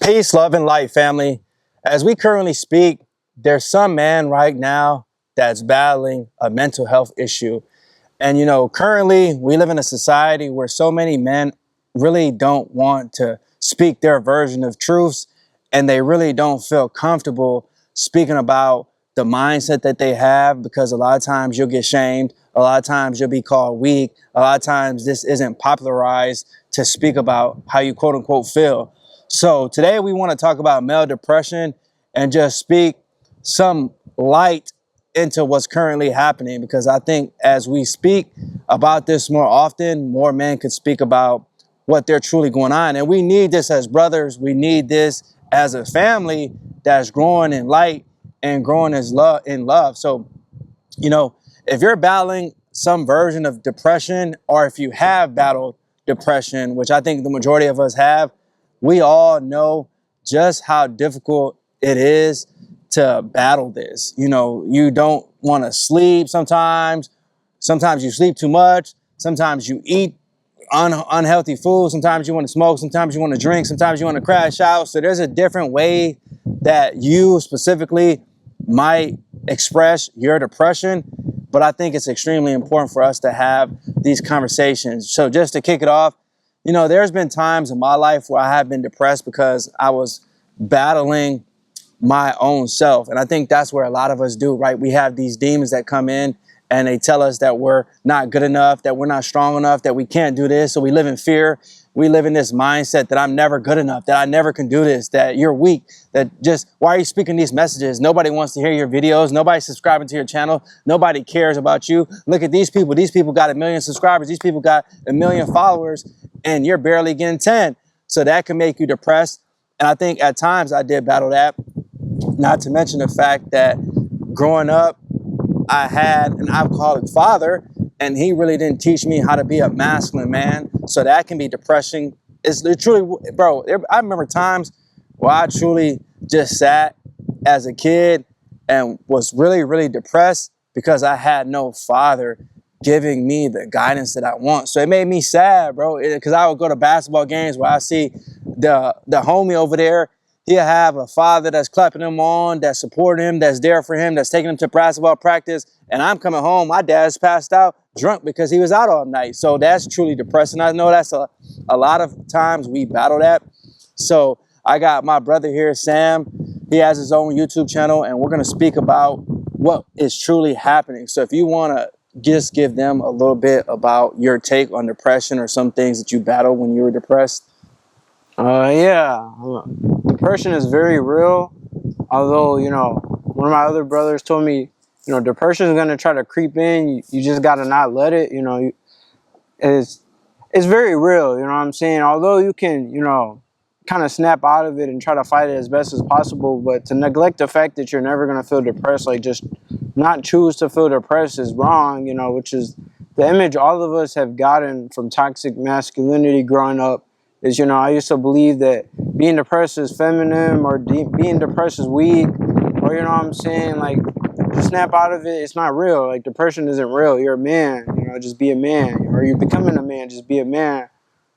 Peace, love, and light, family. As we currently speak, there's some man right now that's battling a mental health issue. And, currently we live in a society where so many men really don't want to speak their version of truths, and they really don't feel comfortable speaking about the mindset that they have, because a lot of times you'll get shamed. A lot of times you'll be called weak. A lot of times this isn't popularized to speak about how you quote unquote feel. So today we want to talk about male depression and just speak some light into what's currently happening, because I think as we speak about this more often, more men could speak about what they're truly going on. And we need this as brothers. We need this as a family that's growing in light and growing in love. So, if you're battling some version of depression, or if you have battled depression, which I think the majority of us have, we all know just how difficult it is to battle this. You don't want to sleep sometimes. Sometimes you sleep too much. Sometimes you eat unhealthy food. Sometimes you want to smoke. Sometimes you want to drink. Sometimes you want to crash out. So there's a different way that you specifically might express your depression. But I think it's extremely important for us to have these conversations. So just to kick it off, there's been times in my life where I have been depressed because I was battling my own self. And I think that's where a lot of us do, right? We have these demons that come in and they tell us that we're not good enough, that we're not strong enough, that we can't do this. So we live in fear. We live in this mindset that I'm never good enough, that I never can do this, that you're weak, that just, why are you speaking these messages? Nobody wants to hear your videos. Nobody's subscribing to your channel. Nobody cares about you. Look at these people. These people got 1 million subscribers. These people got 1 million followers, and you're barely getting 10. So that can make you depressed. And I think at times I did battle that, not to mention the fact that growing up, I had an alcoholic father, and he really didn't teach me how to be a masculine man. So that can be depressing. It's truly, bro, I remember times where I truly just sat as a kid and was really, really depressed because I had no father giving me the guidance that I want. So it made me sad, bro, because I would go to basketball games where I see the homie over there. He'll have a father that's clapping him on, that's supporting him, that's there for him, that's taking him to basketball practice. And I'm coming home, my dad's passed out drunk because he was out all night. So that's truly depressing. I know that's a lot of times we battle that. So I got my brother here, Sam. He has his own YouTube channel, and we're going to speak about what is truly happening. So if you want to just give them a little bit about your take on depression or some things that you battled when you were depressed. Yeah, depression is very real. Although, one of my other brothers told me, depression is going to try to creep in. You just got to not let it, it's very real, you know what I'm saying? Although you can, kind of snap out of it and try to fight it as best as possible, but to neglect the fact that you're never going to feel depressed, like just not choose to feel depressed is wrong, which is the image all of us have gotten from toxic masculinity growing up. Is, I used to believe that being depressed is feminine, or being depressed is weak, or, what I'm saying, like, to snap out of it, it's not real. Like, depression isn't real. You're a man, just be a man. Or you're becoming a man, just be a man.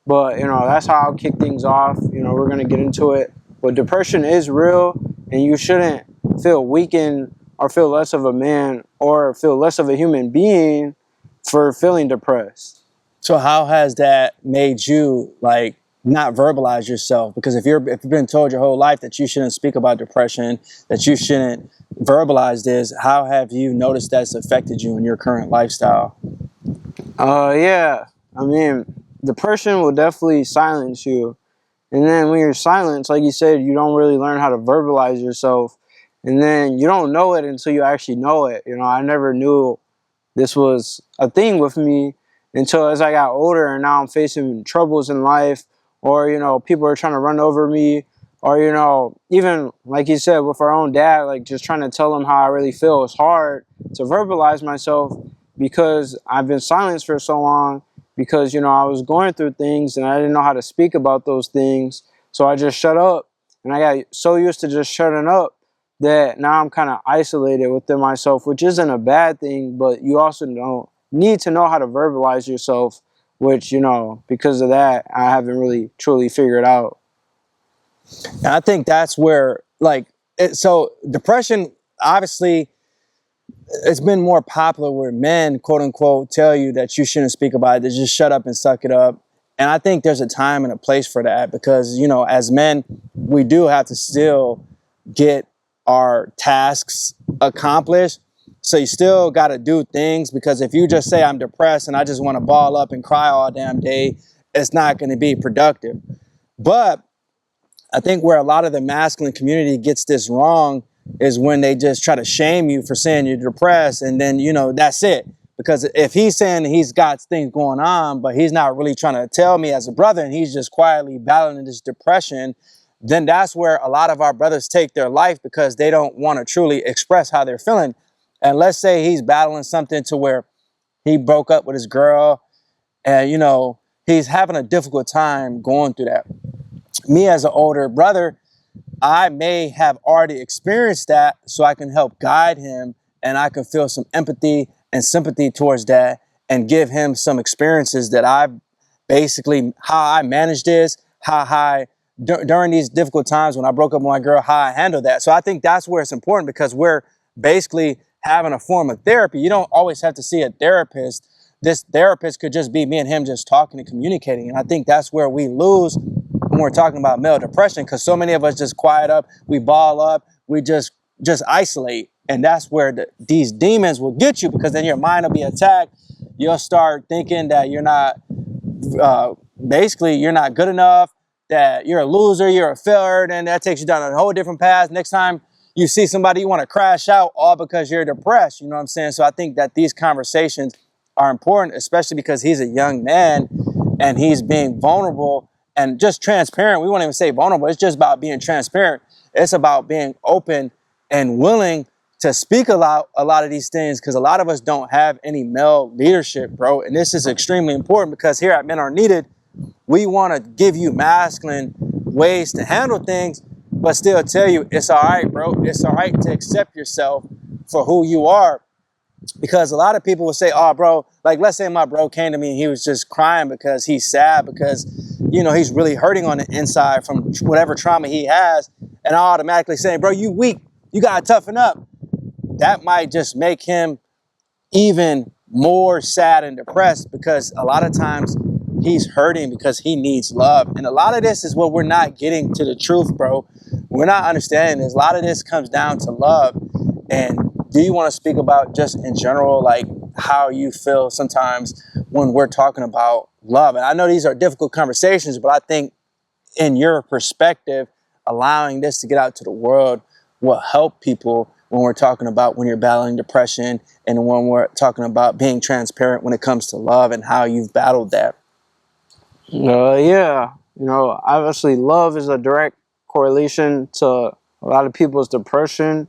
But, that's how I'll kick things off. We're going to get into it. But depression is real, and you shouldn't feel weakened or feel less of a man or feel less of a human being for feeling depressed. So how has that made you, like, not verbalize yourself? Because if you've been told your whole life that you shouldn't speak about depression, that you shouldn't verbalize this, how have you noticed that's affected you in your current lifestyle? Yeah, I mean, depression will definitely silence you. And then when you're silenced, like you said, you don't really learn how to verbalize yourself. And then you don't know it until you actually know it. I never knew this was a thing with me until as I got older, and now I'm facing troubles in life, or, people are trying to run over me, or, even like you said, with our own dad, like just trying to tell him how I really feel. It's hard to verbalize myself because I've been silenced for so long, because, I was going through things and I didn't know how to speak about those things. So I just shut up, and I got so used to just shutting up that now I'm kind of isolated within myself, which isn't a bad thing, but you also need to know how to verbalize yourself, which, because of that, I haven't really truly figured out. And I think that's where, like, so depression, obviously, it's been more popular where men, quote unquote, tell you that you shouldn't speak about it, that just shut up and suck it up. And I think there's a time and a place for that because, you know, as men, we do have to still get our tasks accomplished. So you still got to do things, because if you just say I'm depressed and I just want to ball up and cry all damn day, it's not going to be productive. But I think where a lot of the masculine community gets this wrong is when they just try to shame you for saying you're depressed, and then, you know, that's it. Because if he's saying he's got things going on, but he's not really trying to tell me as a brother, and he's just quietly battling this depression, then that's where a lot of our brothers take their life, because they don't want to truly express how they're feeling. And let's say he's battling something to where he broke up with his girl, and, you know, he's having a difficult time going through that. Me as an older brother, I may have already experienced that, so I can help guide him, and I can feel some empathy and sympathy towards that, and give him some experiences that I've basically, how I managed this, during these difficult times when I broke up with my girl, how I handled that. So I think that's where it's important, because we're basically having a form of therapy. You don't always have to see a therapist. This therapist could just be me and him just talking and communicating. And I think that's where we lose when we're talking about male depression, because so many of us just quiet up, we ball up, we just isolate. And that's where these demons will get you, because then your mind will be attacked. You'll start thinking that you're not, basically, you're not good enough, that you're a loser, you're a failure, and that takes you down a whole different path. Next time you see somebody, you want to crash out, all because you're depressed. You know what I'm saying? So I think that these conversations are important, especially because he's a young man and he's being vulnerable and just transparent. We won't even say vulnerable. It's just about being transparent. It's about being open and willing to speak a lot of these things, because a lot of us don't have any male leadership, bro. And this is extremely important, because here at Men Are Needed, we want to give you masculine ways to handle things, but still tell you it's all right, bro. It's all right to accept yourself for who you are. Because a lot of people will say, oh, bro, like, let's say my bro came to me and he was just crying because he's sad, because, you know, he's really hurting on the inside from whatever trauma he has. And I automatically say, bro, you weak. You got to toughen up. That might just make him even more sad and depressed, because a lot of times he's hurting because he needs love. And a lot of this is what we're not getting to the truth, bro. We're not understanding this. A lot of this comes down to love. And do you want to speak about just in general, like how you feel sometimes when we're talking about love? And I know these are difficult conversations, but I think in your perspective, allowing this to get out to the world will help people when we're talking about when you're battling depression, and when we're talking about being transparent when it comes to love and how you've battled that. Yeah, you know, obviously love is a direct correlation to a lot of people's depression.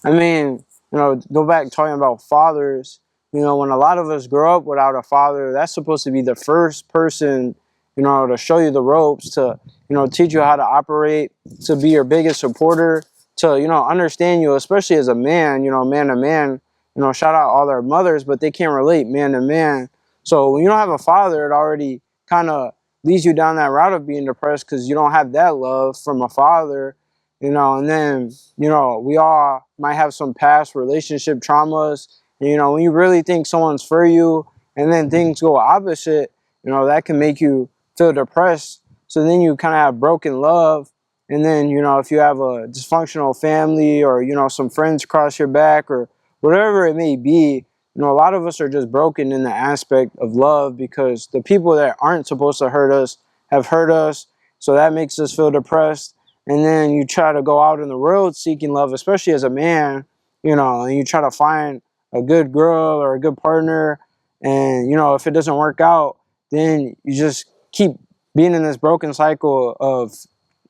I mean, you know, go back talking about fathers, you know, when a lot of us grow up without a father, that's supposed to be the first person, you know, to show you the ropes, to, you know, teach you how to operate, to be your biggest supporter, to, you know, understand you, especially as a man, you know, man to man. You know, shout out all their mothers, but they can't relate man to man. So when you don't have a father, it already kind of leads you down that route of being depressed, because you don't have that love from a father, you know. And then, you know, we all might have some past relationship traumas. And, you know, when you really think someone's for you and then things go opposite, you know, that can make you feel depressed. So then you kind of have broken love. And then, you know, if you have a dysfunctional family, or, you know, some friends cross your back, or whatever it may be, you know, a lot of us are just broken in the aspect of love, because the people that aren't supposed to hurt us have hurt us. So that makes us feel depressed. And then you try to go out in the world seeking love, especially as a man, you know, and you try to find a good girl or a good partner. And, you know, if it doesn't work out, then you just keep being in this broken cycle of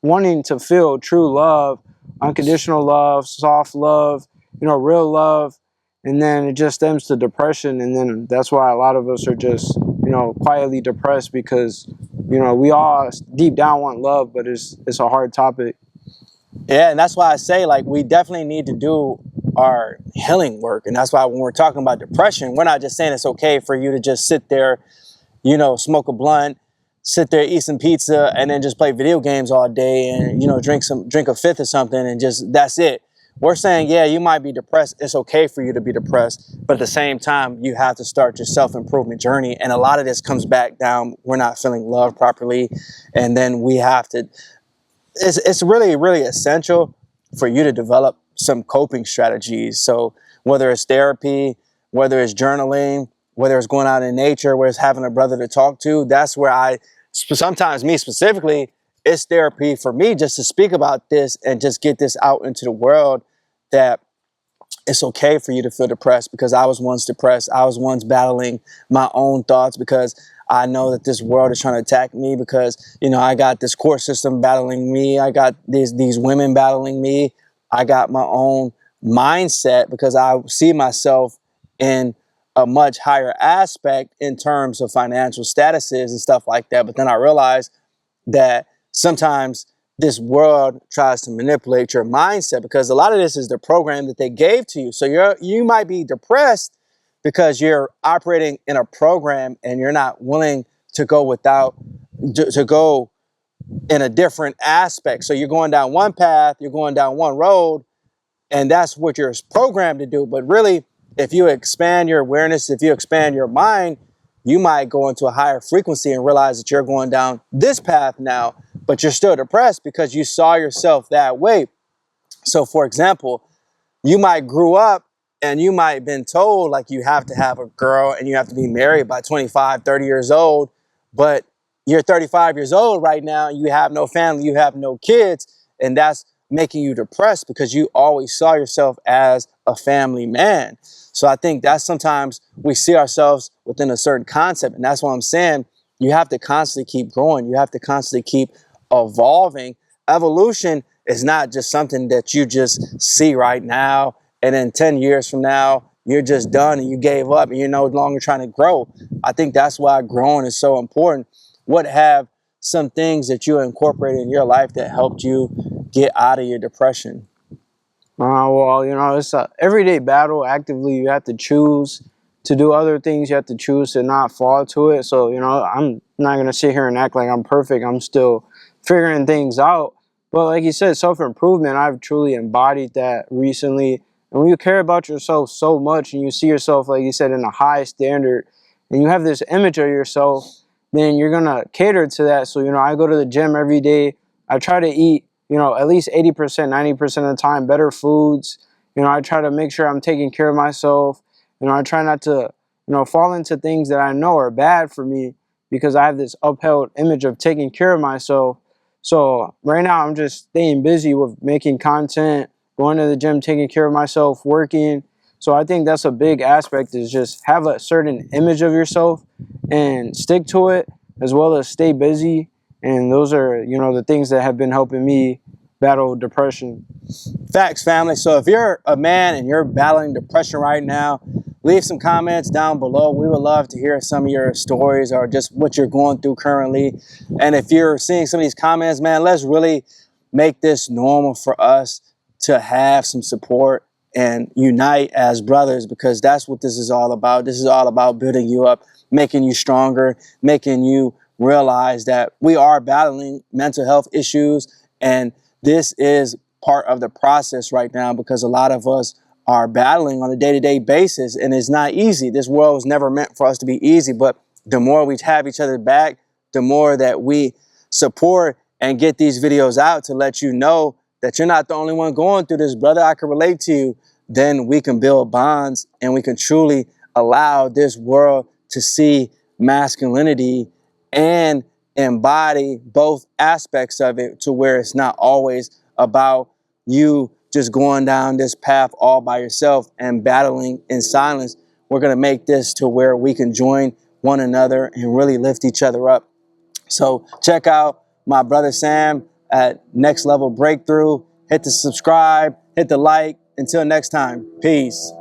wanting to feel true love, unconditional love, soft love, you know, real love. And then it just stems to depression. And then that's why a lot of us are just, you know, quietly depressed, because, you know, we all deep down want love, but it's a hard topic. Yeah, and that's why I say, like, we definitely need to do our healing work. And that's why when we're talking about depression, we're not just saying it's okay for you to just sit there, you know, smoke a blunt, sit there, eat some pizza, and then just play video games all day and, you know, drink a fifth or something and just, that's it. We're saying, yeah, you might be depressed. It's okay for you to be depressed. But at the same time, you have to start your self-improvement journey. And a lot of this comes back down, we're not feeling loved properly. And then we have to, it's really, really essential for you to develop some coping strategies. So whether it's therapy, whether it's journaling, whether it's going out in nature, whether it's having a brother to talk to, that's where sometimes me specifically, it's therapy for me just to speak about this and just get this out into the world, that it's okay for you to feel depressed, because I was once depressed. I was once battling my own thoughts because I know that this world is trying to attack me, because, you know, I got this court system battling me. I got these women battling me. I got my own mindset because I see myself in a much higher aspect in terms of financial statuses and stuff like that. But then I realized that sometimes this world tries to manipulate your mindset, because a lot of this is the program that they gave to you. So you might be depressed because you're operating in a program and you're not willing to go to go in a different aspect. So you're going down one path, you're going down one road, and that's what you're programmed to do. But really, if you expand your awareness, if you expand your mind, you might go into a higher frequency and realize that you're going down this path now, but you're still depressed because you saw yourself that way. So for example, you might grew up and you might have been told like you have to have a girl and you have to be married by 25, 30 years old, but you're 35 years old right now, you have no family, you have no kids, and that's making you depressed because you always saw yourself as a family man. So I think that sometimes we see ourselves within a certain concept, and that's what I'm saying. You have to constantly keep growing. You have to constantly keep evolving. Evolution is not just something that you just see right now, and then 10 years from now, you're just done and you gave up and you're no longer trying to grow. I think that's why growing is so important. What have some things that you incorporated in your life that helped you get out of your depression? Well, you know, it's an everyday battle. Actively, you have to choose to do other things. You have to choose to not fall to it. So, you know, I'm not going to sit here and act like I'm perfect. I'm still figuring things out. But like you said, self-improvement, I've truly embodied that recently. And when you care about yourself so much and you see yourself, like you said, in a high standard, and you have this image of yourself, then you're going to cater to that. So, you know, I go to the gym every day. I try to eat, you know, at least 80%, 90% of the time, better foods. You know, I try to make sure I'm taking care of myself. You know, I try not to, you know, fall into things that I know are bad for me because I have this upheld image of taking care of myself. So right now I'm just staying busy with making content, going to the gym, taking care of myself, working. So I think that's a big aspect, is just have a certain image of yourself and stick to it, as well as stay busy. And those are, you know, the things that have been helping me battle depression. Facts, family. So if you're a man and you're battling depression right now, leave some comments down below. We would love to hear some of your stories or just what you're going through currently. And if you're seeing some of these comments, man, let's really make this normal for us to have some support and unite as brothers, because that's what this is all about. This is all about building you up, making you stronger, making you realize that we are battling mental health issues, and this is part of the process right now, because a lot of us are battling on a day-to-day basis, and it's not easy. This world was never meant for us to be easy, but the more we have each other back, the more that we support and get these videos out to let you know that you're not the only one going through this, brother. I can relate to you. Then we can build bonds and we can truly allow this world to see masculinity and embody both aspects of it, to where it's not always about you just going down this path all by yourself and battling in silence. We're going to make this to where we can join one another and really lift each other up. So check out my brother Sam at Next Level Breakthrough. Hit the subscribe, hit the like. Until next time, peace.